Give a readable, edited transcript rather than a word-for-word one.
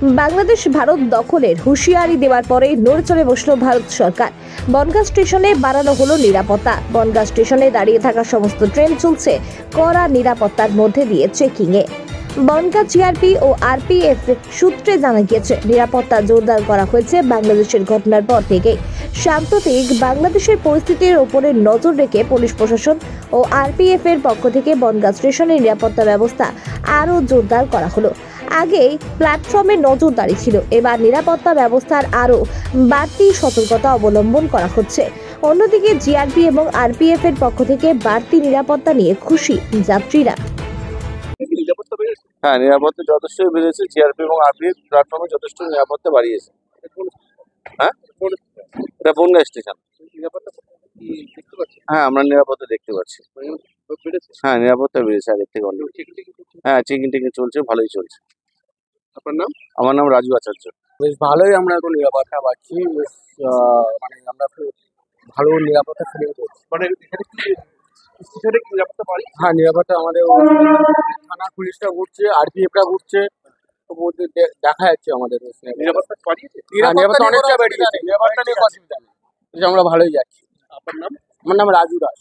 বাংলাদেশ ভারত দখলের হুঁশিয়ারি দেওয়ার পরে নড়েচড়ে বসল ভারত সরকার। বনগাঁ স্টেশনে বাড়ানো হলো নিরাপত্তা। বনগাঁ স্টেশনে দাঁড়িয়ে থাকা সমস্ত ট্রেন চলছে কড়া নিরাপত্তার মধ্যে দিয়ে চেকিংয়ে। বনগাঁ জিআরপি ও আরপিএফ সূত্রে জানা গিয়েছে, নিরাপত্তা জোরদার করা হয়েছে বাংলাদেশের ঘটনার পর থেকেই। সাম্প্রতিক বাংলাদেশের পরিস্থিতির ওপরে নজর রেখে পুলিশ প্রশাসন ও আরপিএফ এর পক্ষ থেকে বনগাঁ স্টেশনের নিরাপত্তা ব্যবস্থা আরও জোরদার করা হলো। আগেই প্ল্যাটফর্মে নজরদারি ছিল, এবার নিরাপত্তা ব্যবস্থার আরও বাড়তি সতর্কতা অবলম্বন করা হচ্ছে। অন্যদিকে জিআরপি এবং আরপিএফ এর পক্ষ থেকে বাড়তি নিরাপত্তা নিয়ে খুশি যাত্রীরা। হ্যাঁ, নিরাপত্তা যথেষ্টই বেড়েছে। জিআরপি এবং আরপিএফ প্ল্যাটফর্মে যথেষ্ট নিরাপত্তা বাড়িয়েছে। হ্যাঁ, এটা বনগাঁ স্টেশন। হ্যাঁ, আমরা নিরাপত্তা দেখতে পাচ্ছি। হ্যাঁ, নিরাপত্তা বেড়েছে আগের থেকে অনেক। হ্যাঁ, চেকিং চলছে, ভালোই চলছে। আপনার নাম? আমার নাম রাজু আচার্য। বেশ ভালোই আমরা এখন নিরাপত্তা পাচ্ছি। বেশ মানে আমরা খুব ভালো নিরাপত্তা ফিলিং করছি। মানে এখানে কি স্টেশনে কি নিরাপত্তা পাই? হ্যাঁ, নিরাপত্তা আমাদের থানা পুলিশরা ঘুরছে, আরপিএফরা ঘুরছে, তো মধ্যে দেখা যাচ্ছে আমাদের নিরাপত্তা বাড়িয়েছে? নিরাপত্তা অনেকটা বেড়ে গেছে। নিরাপত্তা নিয়ে অসুবিধা নেই, আমরা ভালোই যাচ্ছি। আপনার নাম? আমার নাম রাজু দাস।